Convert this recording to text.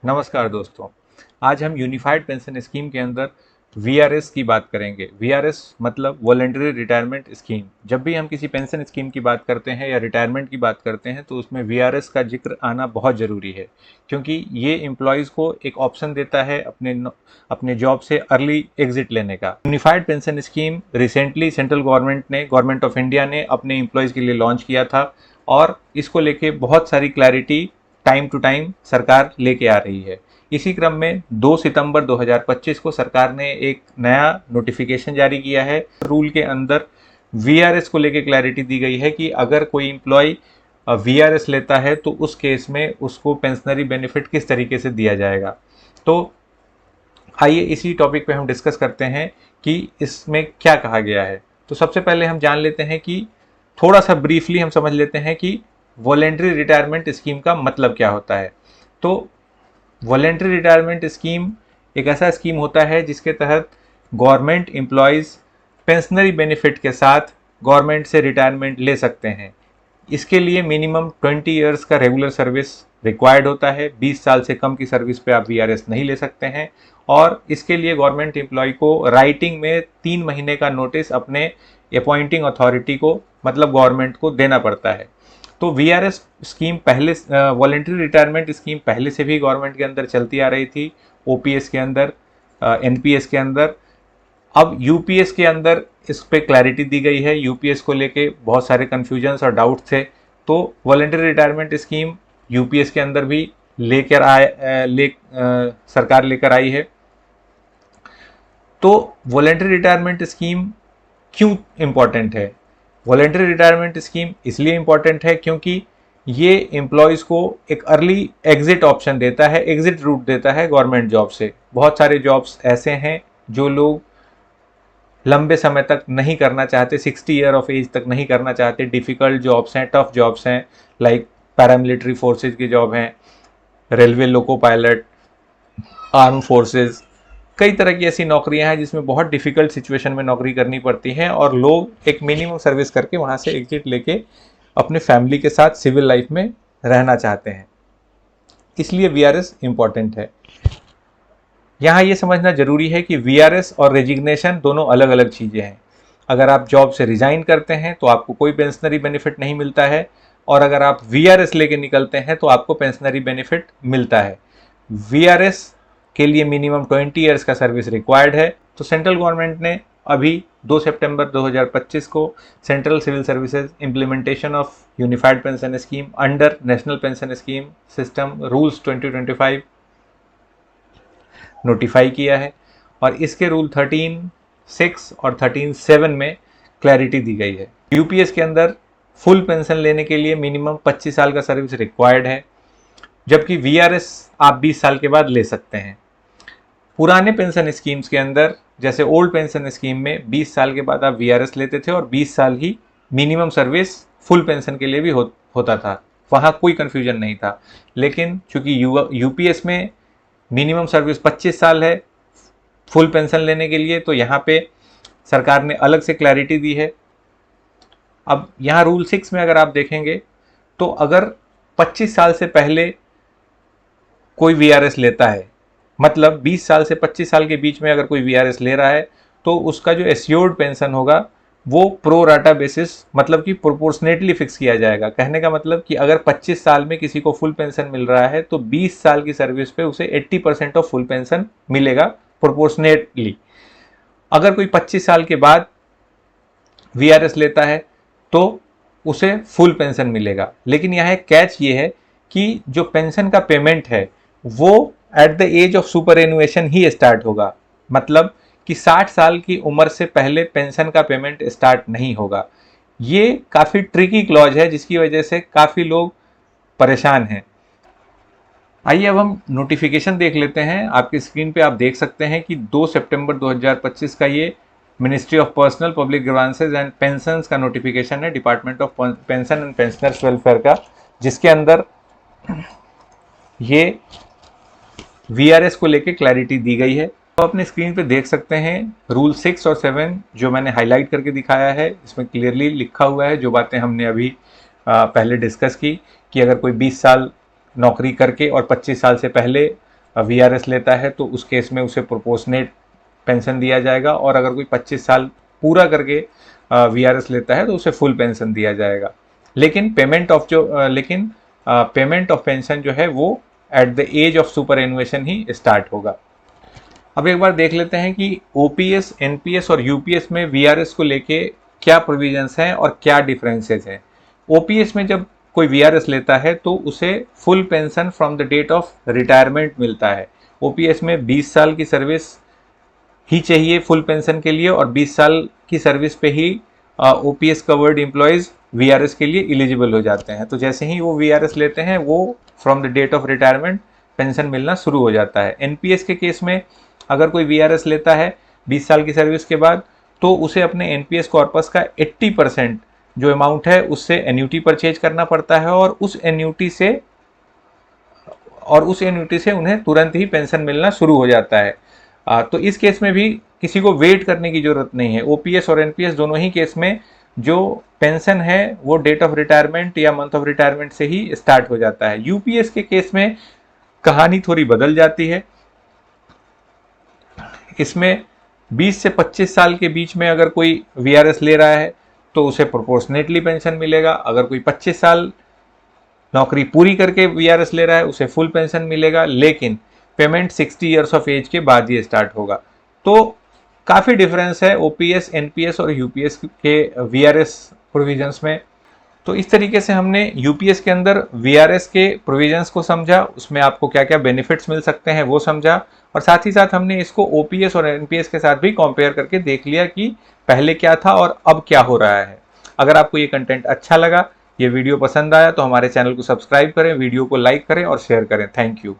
नमस्कार दोस्तों। आज हम यूनिफाइड पेंशन स्कीम के अंदर वीआरएस की बात करेंगे। वीआरएस मतलब वॉलंटरी रिटायरमेंट स्कीम। जब भी हम किसी पेंशन स्कीम की बात करते हैं या रिटायरमेंट की बात करते हैं तो उसमें वीआरएस का जिक्र आना बहुत ज़रूरी है, क्योंकि ये एम्प्लॉयज़ को एक ऑप्शन देता है अपने जॉब से अर्ली एग्जिट लेने का। Unified pension scheme recently central government of India ने अपने एम्प्लॉयज़ के लिए लॉन्च किया था और इसको लेके बहुत सारी क्लैरिटी टाइम टू टाइम सरकार लेके आ रही है। इसी क्रम में 2 सितंबर 2025 को सरकार ने एक नया नोटिफिकेशन जारी किया है। रूल के अंदर वीआरएस को लेके क्लैरिटी दी गई है कि अगर कोई एम्प्लॉय वीआरएस लेता है तो उस केस में उसको पेंशनरी बेनिफिट किस तरीके से दिया जाएगा। तो आइए इसी टॉपिक पे हम डिस्कस करते हैं कि इसमें क्या कहा गया है। तो सबसे पहले हम जान लेते हैं कि थोड़ा सा ब्रीफली हम समझ लेते हैं कि वॉलेंट्री रिटायरमेंट स्कीम का मतलब क्या होता है। तो वॉलेंट्री रिटायरमेंट स्कीम एक ऐसा स्कीम होता है जिसके तहत गवर्नमेंट एम्प्लॉयज़ पेंशनरी बेनिफिट के साथ गवर्नमेंट से रिटायरमेंट ले सकते हैं। इसके लिए मिनिमम 20 ईयर्स का रेगुलर सर्विस रिक्वायर्ड होता है। 20 साल से कम की सर्विस पे आप वीआरएस नहीं ले सकते हैं और इसके लिए गवर्नमेंट एम्प्लॉय को राइटिंग में 3 महीने का नोटिस अपने अपॉइंटिंग अथॉरिटी को मतलब गवर्नमेंट को देना पड़ता है। तो वीआरएस स्कीम पहले वॉलेंट्री रिटायरमेंट स्कीम पहले से भी गवर्नमेंट के अंदर चलती आ रही थी, ओपीएस के अंदर, एनपीएस के अंदर। अब यूपीएस के अंदर इस पे क्लैरिटी दी गई है। यूपीएस को लेके बहुत सारे कन्फ्यूजन्स और डाउट थे, तो वॉलेंट्री रिटायरमेंट स्कीम यूपीएस के अंदर भी सरकार लेकर आई है। तो वॉलेंट्री रिटायरमेंट स्कीम क्यों इम्पॉर्टेंट है? वॉलेंट्री रिटायरमेंट स्कीम इसलिए इम्पॉर्टेंट है क्योंकि ये एम्प्लॉयज़ को एक अर्ली एग्जिट ऑप्शन देता है, एग्जिट रूट देता है गवर्नमेंट जॉब से। बहुत सारे जॉब्स ऐसे हैं जो लोग लंबे समय तक नहीं करना चाहते, 60 ईयर ऑफ एज तक नहीं करना चाहते। डिफ़िकल्ट जॉब्स हैं, टफ जॉब्स हैं, लाइक पैरामिलिट्री फोर्सेज की जॉब हैं, railway loco pilot, arm forces. कई तरह की ऐसी नौकरियां हैं जिसमें बहुत डिफ़िकल्ट सिचुएशन में नौकरी करनी पड़ती है और लोग एक मिनिमम सर्विस करके वहां से एग्जिट लेके अपने फैमिली के साथ सिविल लाइफ में रहना चाहते हैं। इसलिए वीआरएस इंपॉर्टेंट है। यहाँ ये समझना जरूरी है कि वीआरएस और रेजिग्नेशन दोनों अलग अलग चीज़ें हैं। अगर आप जॉब से रिजाइन करते हैं तो आपको कोई पेंशनरी बेनिफिट नहीं मिलता है, और अगर आप वीआरएस लेके निकलते हैं तो आपको पेंशनरी बेनिफिट मिलता है। वीआरएस के लिए मिनिमम 20 ईयर्स का सर्विस रिक्वायर्ड है। तो सेंट्रल गवर्नमेंट ने अभी 2 सितंबर 2025 को central civil services implementation of unified pension scheme under national pension scheme system rules 2025 notify किया है और इसके रूल 13(6) और 13(7) में क्लैरिटी दी गई है। यूपीएस के अंदर फुल पेंशन लेने के लिए मिनिमम 25 साल का सर्विस रिक्वायर्ड है, जबकि वीआरएस आप 20 साल के बाद ले सकते हैं। पुराने पेंशन स्कीम्स के अंदर जैसे ओल्ड पेंशन स्कीम में 20 साल के बाद आप वीआरएस लेते थे और 20 साल ही मिनिमम सर्विस फुल पेंशन के लिए भी होता था, वहाँ कोई कन्फ्यूजन नहीं था। लेकिन चूंकि यूपीएस में मिनिमम सर्विस 25 साल है फुल पेंशन लेने के लिए, तो यहाँ पे सरकार ने अलग से क्लैरिटी दी है। अब यहाँ रूल 6 में अगर आप देखेंगे तो अगर 25 साल से पहले कोई वीआरएस लेता है, मतलब 20 साल से 25 साल के बीच में अगर कोई वीआरएस ले रहा है, तो उसका जो एस्योर्ड पेंशन होगा वो प्रो राटा बेसिस मतलब कि प्रोपोर्शनेटली फिक्स किया जाएगा। कहने का मतलब कि अगर 25 साल में किसी को फुल पेंशन मिल रहा है तो 20 साल की सर्विस पे उसे 80% ऑफ फुल पेंशन मिलेगा प्रोपोर्शनेटली। अगर कोई 25 साल के बाद वीआरएस लेता है तो उसे फुल पेंशन मिलेगा। लेकिन यहाँ एक कैच ये है कि जो पेंशन का पेमेंट है वो at the age of superannuation ही स्टार्ट होगा, मतलब कि 60 साल की उम्र से पहले पेंशन का पेमेंट स्टार्ट नहीं होगा। ये काफ़ी ट्रिकी क्लॉज है जिसकी वजह से काफ़ी लोग परेशान हैं। आइए अब हम नोटिफिकेशन देख लेते हैं। आपकी स्क्रीन पे आप देख सकते हैं कि 2 सितंबर 2025 का ये ministry of personnel public grievances and pensions का नोटिफिकेशन है, department of pension and pensioners welfare का, जिसके अंदर ये वीआरएस को लेके क्लैरिटी दी गई है। तो अपने स्क्रीन पे देख सकते हैं रूल 6 और 7 जो मैंने हाईलाइट करके दिखाया है। इसमें क्लियरली लिखा हुआ है जो बातें हमने अभी पहले डिस्कस की, कि अगर कोई 20 साल नौकरी करके और 25 साल से पहले VRS लेता है तो उस केस में उसे प्रोपोर्शनेट पेंशन दिया जाएगा, और अगर कोई 25 साल पूरा करके VRS लेता है तो उसे फुल पेंशन दिया जाएगा। लेकिन पेमेंट ऑफ पेंशन जो है वो at the age of superannuation ही स्टार्ट होगा। अब एक बार देख लेते हैं कि OPS, NPS और UPS में VRS को लेके क्या प्रोविजंस हैं और क्या डिफरेंसेस हैं। OPS में जब कोई VRS लेता है तो उसे full pension from the date of retirement मिलता है। OPS में 20 साल की सर्विस ही चाहिए फुल पेंशन के लिए, और 20 साल की सर्विस पे ही OPS कवर्ड एम्प्लॉयज़ VRS के लिए एलिजिबल हो जाते हैं। तो जैसे ही वो VRS लेते हैं वो from the date of retirement pension मिलना शुरू हो जाता है। NPS के केस में अगर कोई VRS लेता है 20 साल की सर्विस के बाद, तो उसे अपने NPS कॉर्पस का 80% जो अमाउंट है उससे एन्यूटी परचेज करना पड़ता है, और उस एन्यूटी से उन्हें तुरंत ही पेंशन मिलना शुरू हो जाता है। तो इस केस में भी किसी को वेट करने की जरूरत नहीं है। OPS और NPS दोनों ही केस में जो पेंशन है वो डेट ऑफ रिटायरमेंट या मंथ ऑफ रिटायरमेंट से ही स्टार्ट हो जाता है। UPS के केस में कहानी थोड़ी बदल जाती है। इसमें 20 से 25 साल के बीच में अगर कोई VRS ले रहा है तो उसे प्रोपोर्शनेटली पेंशन मिलेगा। अगर कोई 25 साल नौकरी पूरी करके VRS ले रहा है उसे फुल पेंशन मिलेगा, लेकिन पेमेंट 60 ईयर्स ऑफ एज के बाद ही स्टार्ट होगा। तो काफ़ी डिफरेंस है OPS, NPS और UPS के VRS प्रोविजंस में। तो इस तरीके से हमने UPS के अंदर VRS के प्रोविजंस को समझा, उसमें आपको क्या क्या बेनिफिट्स मिल सकते हैं वो समझा, और साथ ही साथ हमने इसको OPS और NPS के साथ भी कंपेयर करके देख लिया कि पहले क्या था और अब क्या हो रहा है। अगर आपको ये कंटेंट अच्छा लगा, ये वीडियो पसंद आया, तो हमारे चैनल को सब्सक्राइब करें, वीडियो को लाइक करें और शेयर करें। Thank you.